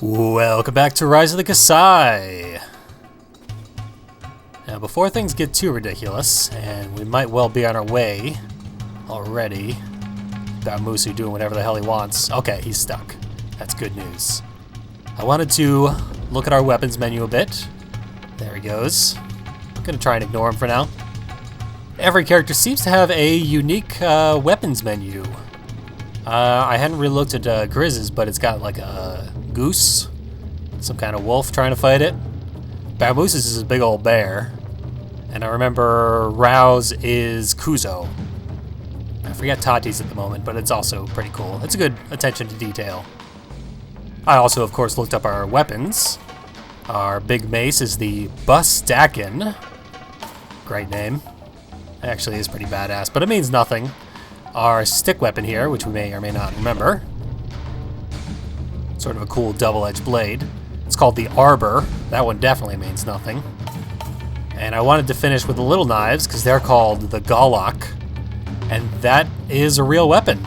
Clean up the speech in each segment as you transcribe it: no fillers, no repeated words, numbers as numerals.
Welcome back to Rise of the Kasai. Now, before things get too ridiculous, and we might well be on our way already. Got Musu doing whatever the hell he wants. Okay, he's stuck. That's good news. I wanted to look at our weapons menu a bit. There he goes. I'm gonna try and ignore him for now. Every character seems to have a unique weapons menu. I hadn't really looked at Grizz's, but it's got like a goose, some kind of wolf trying to fight it. Bamus's is a big old bear. And I remember Rao's is Kuzo. I forget Tati's at the moment, but it's also pretty cool. It's a good attention to detail. I also, of course, looked up our weapons. Our big mace is the Bustakin. Great name. Actually is pretty badass, but it means nothing. Our stick weapon here, which we may or may not remember. Sort of a cool double-edged blade. It's called the Arbor. That one definitely means nothing. And I wanted to finish with the little knives, because they're called the Galak. And that is a real weapon,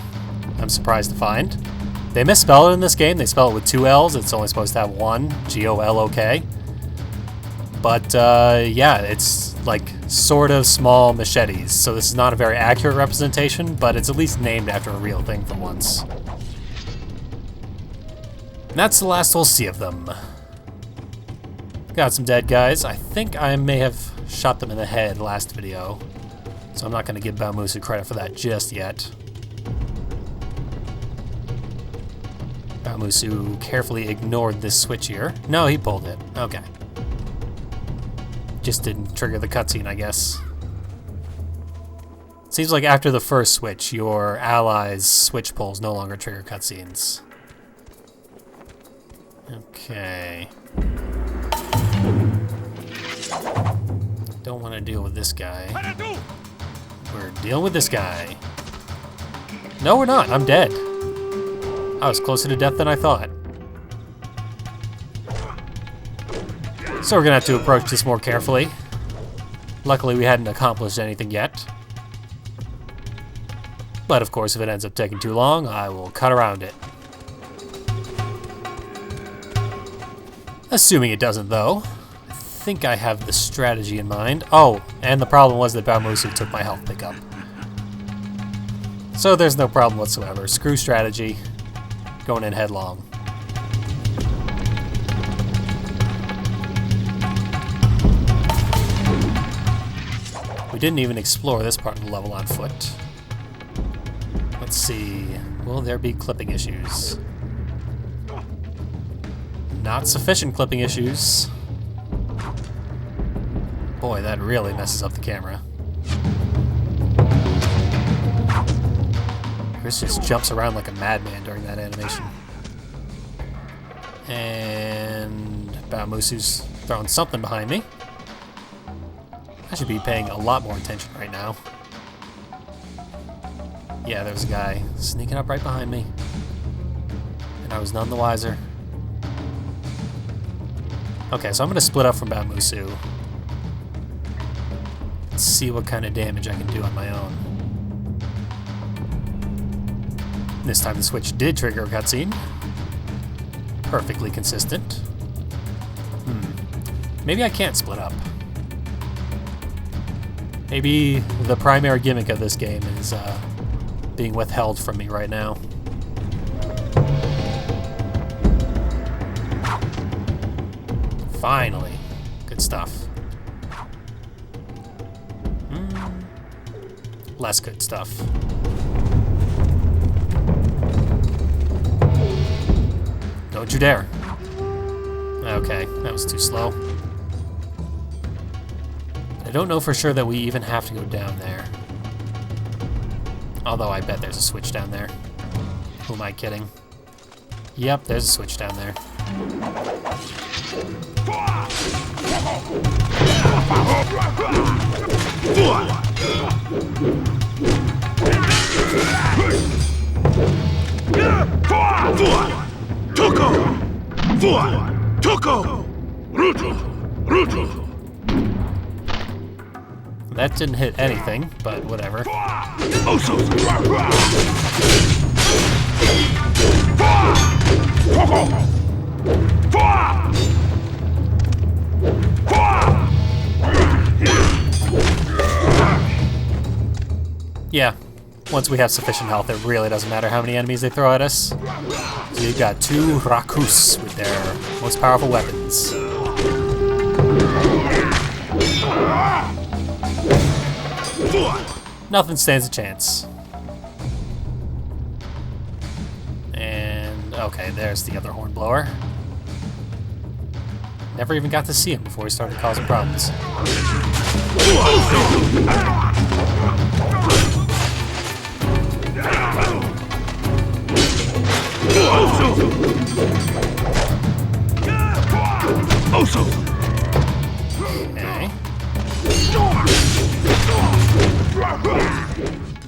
I'm surprised to find. They misspell it in this game. They spell it with two L's. It's only supposed to have one, G-O-L-O-K. But, yeah, it's like sort of small machetes. So this is not a very accurate representation, but it's at least named after a real thing for once. And that's the last we'll see of them. Got some dead guys. I think I may have shot them in the head last video. So I'm not going to give Bamusu credit for that just yet. Bamusu carefully ignored this switch here. No, he pulled it. Okay. Just didn't trigger the cutscene, I guess. Seems like after the first switch, your allies' switch pulls no longer trigger cutscenes. Okay. Don't want to deal with this guy. We're dealing with this guy. No, we're not. I'm dead. I was closer to death than I thought. So we're gonna have to approach this more carefully. Luckily, we hadn't accomplished anything yet. But of course, if it ends up taking too long, I will cut around it. Assuming it doesn't, though. I think I have the strategy in mind. Oh, and the problem was that Bamusu took my health pickup. So there's no problem whatsoever. Screw strategy. Going in headlong. We didn't even explore this part of the level on foot. Let's see. Will there be clipping issues? Not sufficient clipping issues. Boy, that really messes up the camera. Chris just jumps around like a madman during that animation. And Bamusu's throwing something behind me. I should be paying a lot more attention right now. Yeah, there's a guy sneaking up right behind me. And I was none the wiser. Okay, so I'm going to split up from Bamusu. Let's see what kind of damage I can do on my own. This time the switch did trigger a cutscene. Perfectly consistent. Maybe I can't split up. Maybe the primary gimmick of this game is being withheld from me right now. Finally. Good stuff. Less good stuff. Don't you dare. Okay, that was too slow. I don't know for sure that we even have to go down there. Although I bet there's a switch down there. Who am I kidding? Yep, there's a switch down there. That didn't hit anything, but whatever. Yeah, once we have sufficient health, it really doesn't matter how many enemies they throw at us. So you've got 2 Rakus with their most powerful weapons. Nothing stands a chance. And, okay, there's the other hornblower. Never even got to see him before he started causing problems. Okay.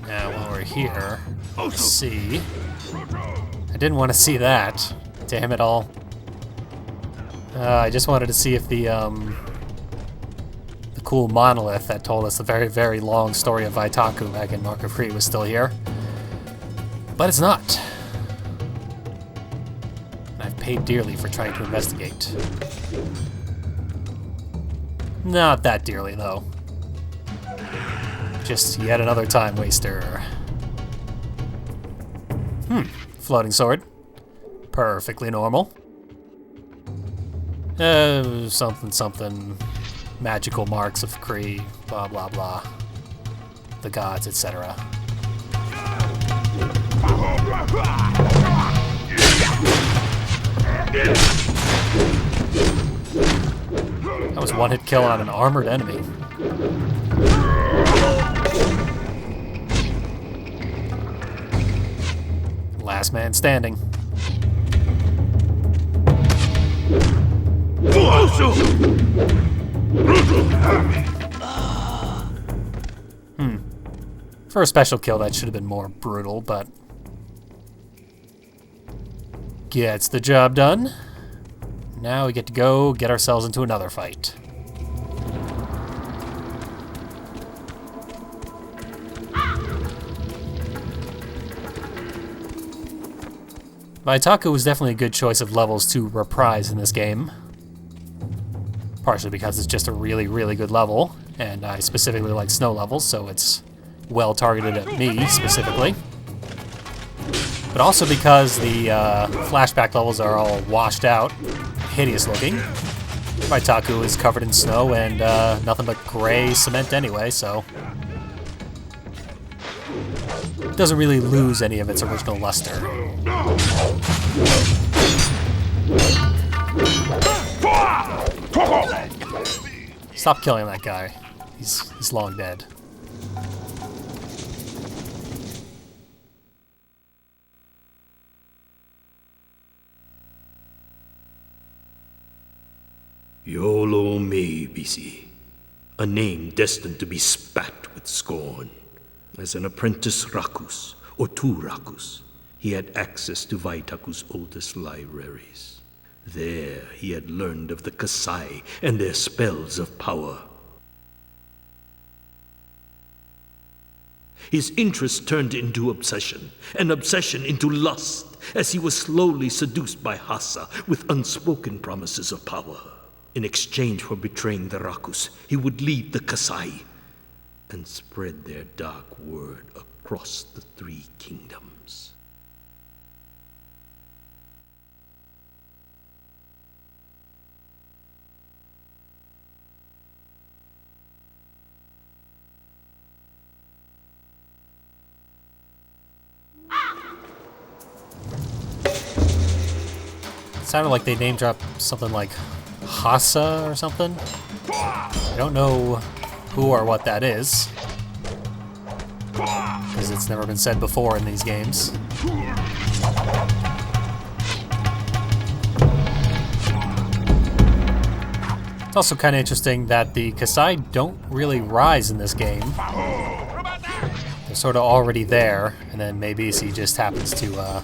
Now, while we're here, let's see. I didn't want to see that. Damn it all. I just wanted to see if the cool monolith that told us the very, very long story of Vaitaku back in Mark of Crete was still here. But it's not. I've paid dearly for trying to investigate. Not that dearly, though. Just yet another time waster. Floating sword. Perfectly normal. Something. Magical marks of Crete, blah blah blah. The gods, etc. That was one hit kill on an armored enemy. Last man standing. For a special kill, that should have been more brutal, but gets the job done. Now we get to go get ourselves into another fight. Vaitaku was definitely a good choice of levels to reprise in this game. Partially because it's just a really, really good level, and I specifically like snow levels, so it's well targeted at me specifically. But also because the flashback levels are all washed out, hideous looking. Vaitaku is covered in snow and nothing but gray cement anyway, so it doesn't really lose any of its original luster. Stop killing that guy. He's long dead. Yolo me, Bisi, a name destined to be spat with scorn. As an apprentice Rakus, or 2 Rakus, he had access to Vaitaku's oldest libraries. There he had learned of the Kasai and their spells of power. His interest turned into obsession, and obsession into lust, as he was slowly seduced by Hasa with unspoken promises of power. In exchange for betraying the Rakus, he would lead the Kasai and spread their dark word across the 3 kingdoms. It sounded like they name dropped something like Hasa or something. I don't know who or what that is, because it's never been said before in these games. It's also kind of interesting that the Kasai don't really rise in this game. They're sort of already there, and then maybe he just happens to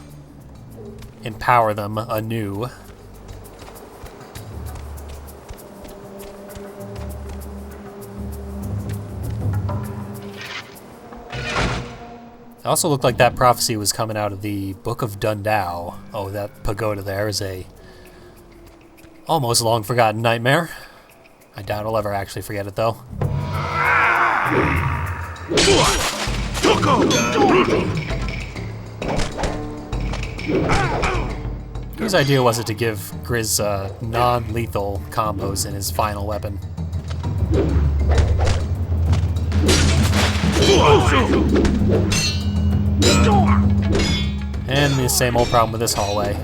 empower them anew. It also looked like that prophecy was coming out of the Book of Dundao. Oh, that pagoda there is a almost long-forgotten nightmare. I doubt I'll ever actually forget it, though. Whose idea was it to give Grizz non-lethal combos in his final weapon? And the same old problem with this hallway.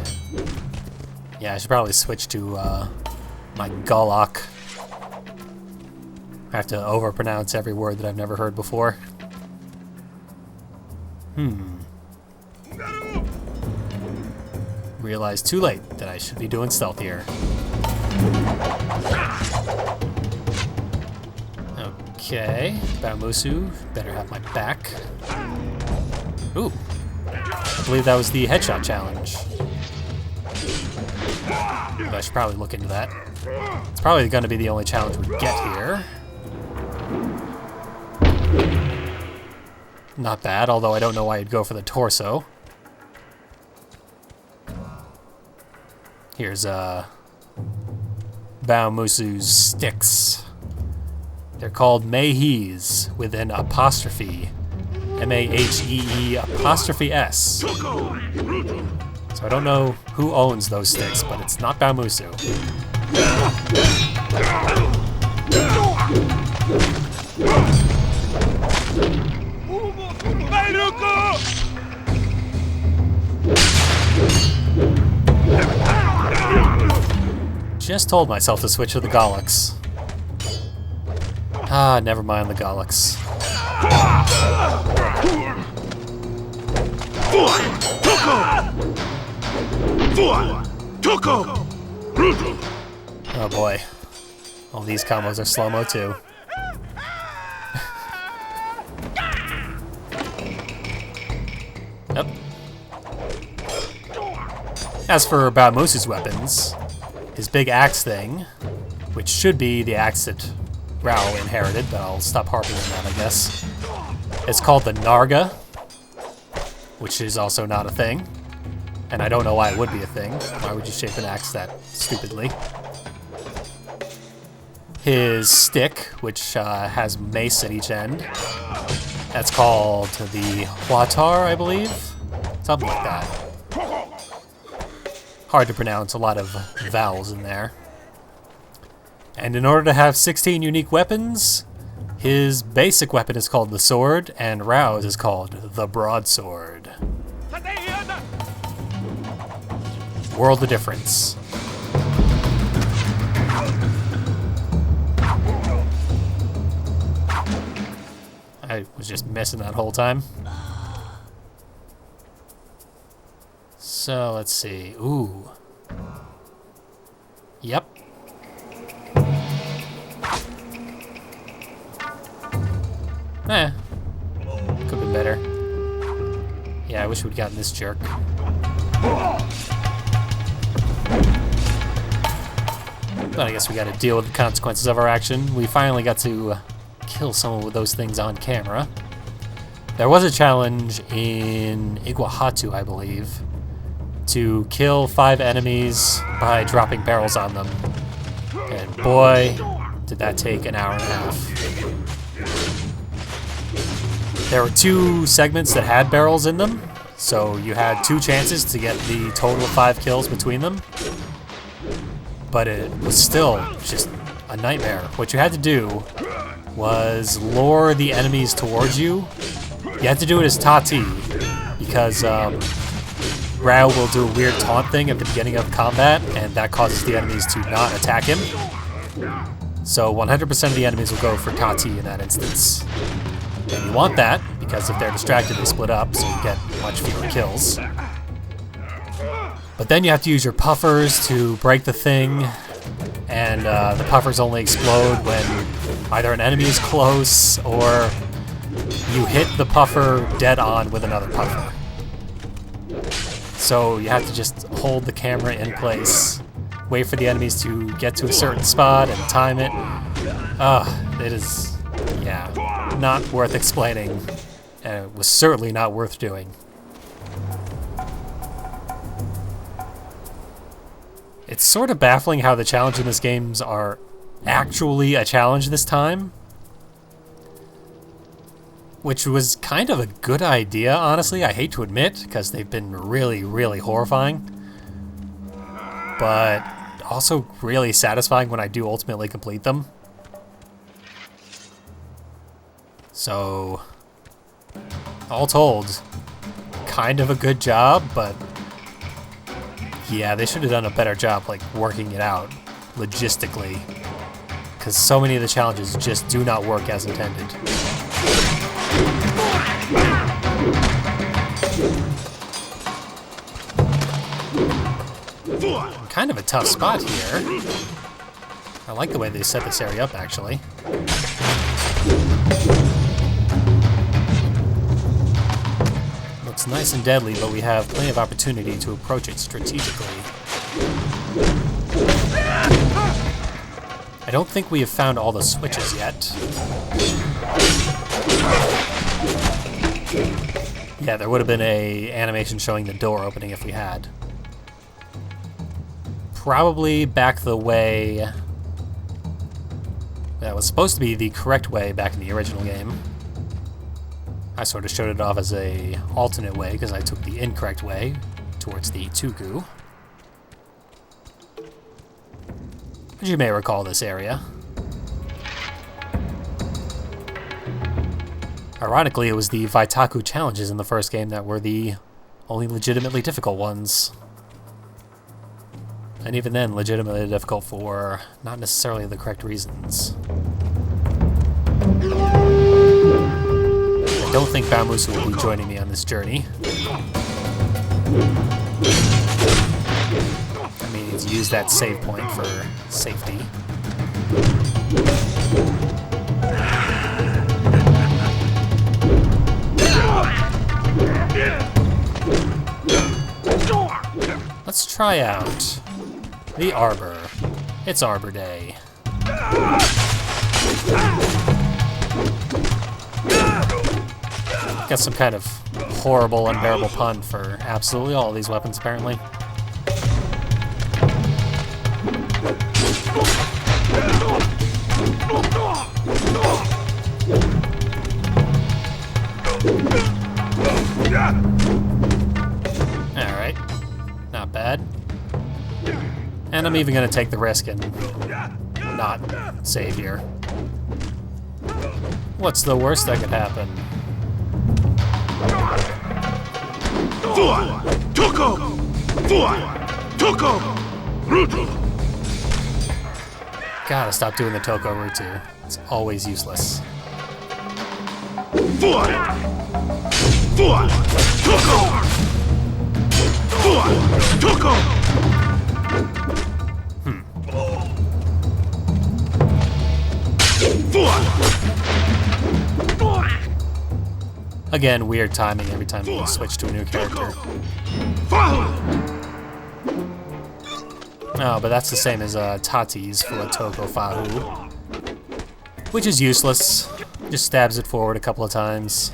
Yeah, I should probably switch to my Gulak. I have to overpronounce every word that I've never heard before. Realized too late that I should be doing stealthier. Okay, Bamusu better have my back. Ooh, I believe that was the headshot challenge. But I should probably look into that. It's probably going to be the only challenge we get here. Not bad, although I don't know why you'd go for the torso. Here's Baomusu's sticks. They're called Mahis with an apostrophe. M-A-H-E-E apostrophe S. So I don't know who owns those sticks, but it's not Baomusu. Just told myself to switch to the Galax. Ah, never mind the Galax. Oh boy. All these combos are slow-mo too. Yep. As for Baomusu's weapons, his big axe thing, which should be the axe that Rao inherited, but I'll stop harping on that, I guess. It's called the Narga, which is also not a thing. And I don't know why it would be a thing. Why would you shape an axe that stupidly? His stick, which has mace at each end. That's called the Huatar, I believe? Something like that. Hard to pronounce, a lot of vowels in there. And in order to have 16 unique weapons, his basic weapon is called the sword, and Rao's is called the broadsword. World of difference. I was just missing that whole time. So, let's see. Ooh. Yep. Could've been better. Yeah, I wish we'd gotten this jerk. But I guess we gotta deal with the consequences of our action. We finally got to kill someone with those things on camera. There was a challenge in Iguahatu, I believe, to kill 5 enemies by dropping barrels on them. And boy, did that take an hour and a half. There were 2 segments that had barrels in them, so you had 2 chances to get the total of 5 kills between them. But it was still just a nightmare. What you had to do was lure the enemies towards you. You had to do it as Tati, because Rao will do a weird taunt thing at the beginning of combat, and that causes the enemies to not attack him. So 100% of the enemies will go for Tati in that instance. And you want that, because if they're distracted, they split up, so you get much fewer kills. But then you have to use your puffers to break the thing, and the puffers only explode when either an enemy is close, or you hit the puffer dead on with another puffer. So you have to just hold the camera in place, wait for the enemies to get to a certain spot, and time it. It is, yeah, not worth explaining, and it was certainly not worth doing. It's sort of baffling how the challenges in this games are actually a challenge this time. which was kind of a good idea, honestly. I hate to admit, because they've been really, really horrifying. But also really satisfying when I do ultimately complete them. So, all told, kind of a good job, but yeah, they should have done a better job, like, working it out logistically, because so many of the challenges just do not work as intended. Kind of a tough spot here. I like the way they set this area up, actually. Looks nice and deadly, but we have plenty of opportunity to approach it strategically. I don't think we have found all the switches yet. Yeah, there would have been an animation showing the door opening if we had. Probably back the way that was supposed to be the correct way back in the original game. I sort of showed it off as a alternate way because I took the incorrect way towards the Tugu. But you may recall this area. Ironically, it was the Vaitaku challenges in the first game that were the only legitimately difficult ones. And even then, legitimately difficult for not necessarily the correct reasons. I don't think Bamusu will be joining me on this journey. I mean, he's used that save point for safety. Let's try out the Arbor. It's Arbor Day. Got some kind of horrible, unbearable pun for absolutely all of these weapons, apparently. Alright. Not bad. And I'm even going to take the risk and not save here. What's the worst that could happen? Gotta stop doing the Toko Rutu. It's always useless. Again, weird timing every time we switch to a new character. Oh, but that's the same as Tati's for a Toko Fahu. Which is useless. Just stabs it forward a couple of times.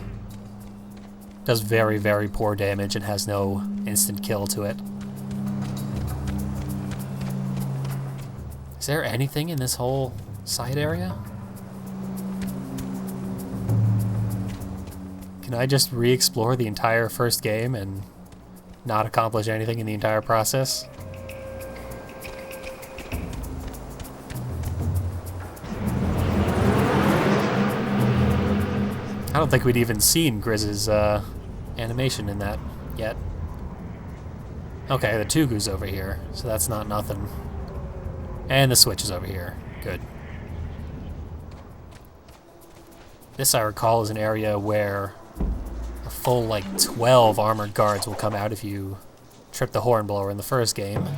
Does very, very poor damage and has no instant kill to it. Is there anything in this whole side area? Can I just re-explore the entire first game and not accomplish anything in the entire process? I don't think we'd even seen Grizz's animation in that yet. Okay, the Tugu's over here, so that's not nothing. And the switch is over here. Good. This, I recall, is an area where a full, like, 12 armored guards will come out if you trip the Hornblower in the first game.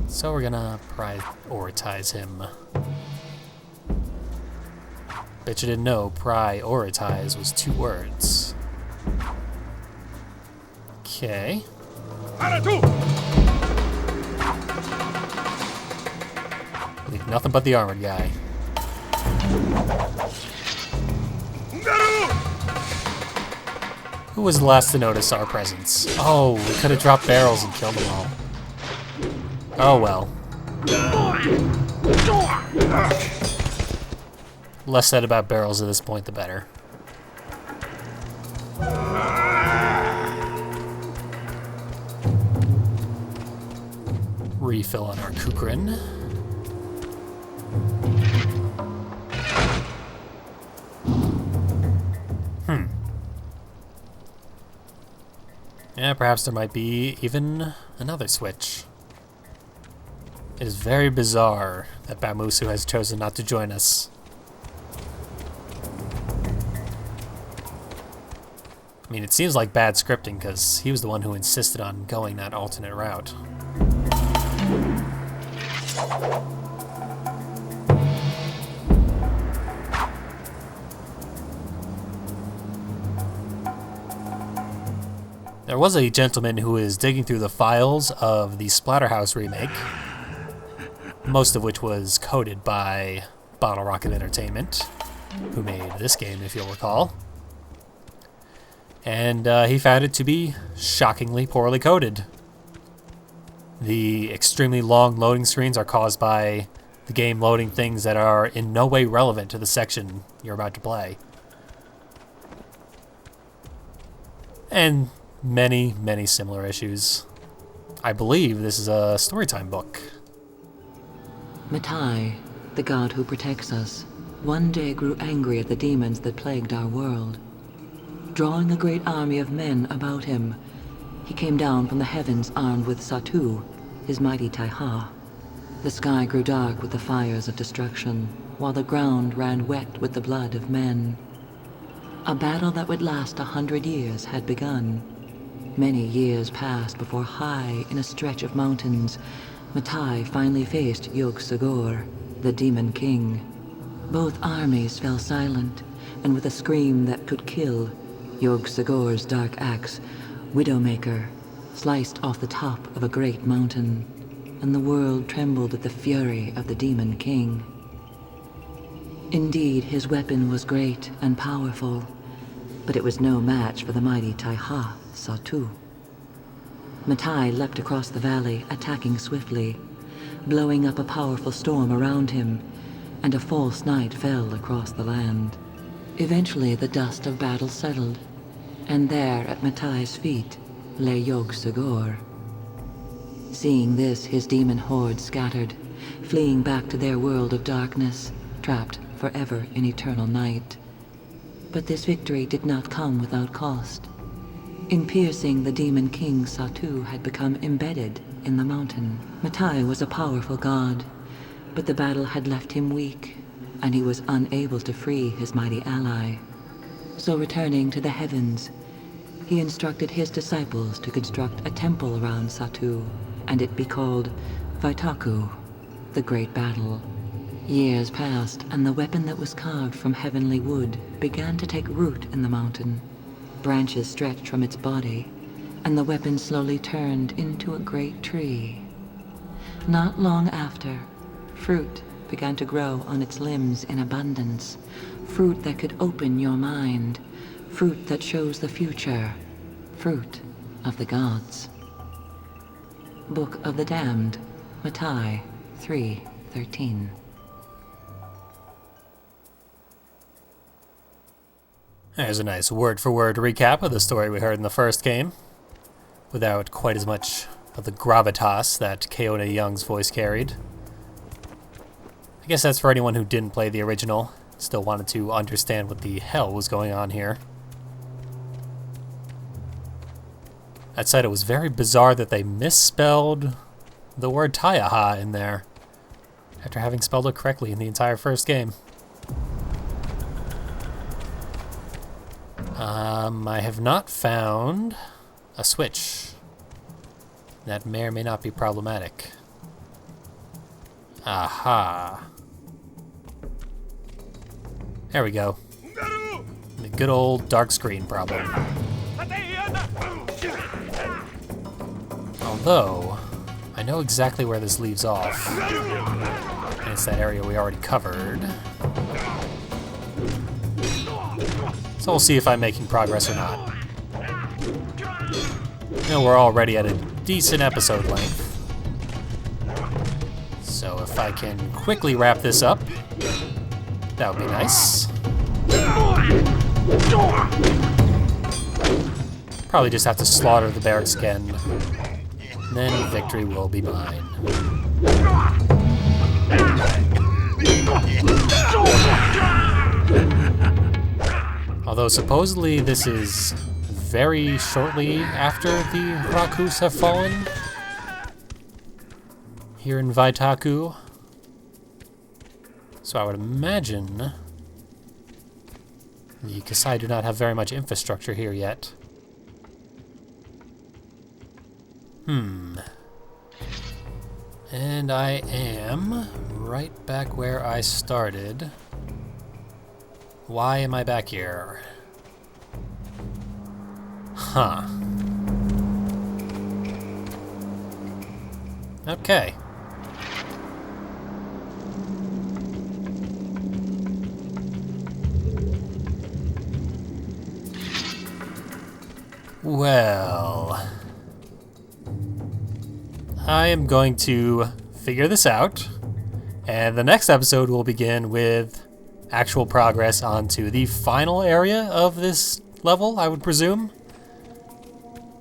So we're gonna prioritize him. Bet you didn't know prioritize was 2 words. Okay. Leave nothing but the armored guy. Who was the last to notice our presence? Oh, we could have dropped barrels and killed them all. Oh well. Less said about barrels at this point, the better. Refill on our Kukrin. Yeah, perhaps there might be even another switch. It is very bizarre that Bamusu has chosen not to join us. I mean, it seems like bad scripting because he was the one who insisted on going that alternate route. There was a gentleman who is digging through the files of the Splatterhouse remake, most of which was coded by Bottle Rocket Entertainment, who made this game, if you'll recall. And he found it to be shockingly poorly coded. The extremely long loading screens are caused by the game loading things that are in no way relevant to the section you're about to play. And many, many similar issues. I believe this is a storytime book. Matai, the god who protects us, one day grew angry at the demons that plagued our world. Drawing a great army of men about him, he came down from the heavens armed with Satu, his mighty Taiha. The sky grew dark with the fires of destruction, while the ground ran wet with the blood of men. A battle that would last 100 years had begun. Many years passed before high in a stretch of mountains, Matai finally faced Yog-Sothoth, the Demon King. Both armies fell silent, and with a scream that could kill, Yog-Sothoth's dark axe, Widowmaker, sliced off the top of a great mountain, and the world trembled at the fury of the Demon King. Indeed, his weapon was great and powerful, but it was no match for the mighty Taiha, Satu. Matai leapt across the valley, attacking swiftly, blowing up a powerful storm around him, and a false night fell across the land. Eventually, the dust of battle settled, and there at Matai's feet lay Yog-Sothoth. Seeing this, his demon horde scattered, fleeing back to their world of darkness, trapped forever in eternal night. But this victory did not come without cost. In piercing, the Demon King Satu had become embedded in the mountain. Matai was a powerful god, but the battle had left him weak, and he was unable to free his mighty ally. So returning to the heavens, he instructed his disciples to construct a temple around Satu, and it be called Vaitaku, the Great Battle. Years passed, and the weapon that was carved from heavenly wood began to take root in the mountain. Branches stretched from its body, and the weapon slowly turned into a great tree. Not long after, fruit began to grow on its limbs in abundance, fruit that could open your mind, fruit that shows the future, fruit of the gods. Book of the Damned, Matai 3:13. There's a nice word-for-word recap of the story we heard in the first game, without quite as much of the gravitas that Keona Young's voice carried. I guess that's for anyone who didn't play the original, still wanted to understand what the hell was going on here. That said, it was very bizarre that they misspelled the word Taiha in there, after having spelled it correctly in the entire first game. I have not found a switch. That may or may not be problematic. Aha. There we go. The good old dark screen problem. Although, I know exactly where this leaves off. And it's that area we already covered. So we'll see if I'm making progress or not. You know, we're already at a decent episode length. So if I can quickly wrap this up, That would be nice. Probably just have to slaughter the barracks again. And then victory will be mine. Although supposedly this is very shortly after the Rakus have fallen here in Vaitaku. So I would imagine the Kasai do not have very much infrastructure here yet. And I am right back where I started. Why am I back here? Huh. Okay. Well, I am going to figure this out, and the next episode will begin with actual progress onto the final area of this level, I would presume.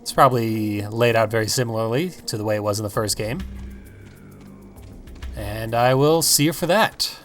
It's probably laid out very similarly to the way it was in the first game. And I will see you for that.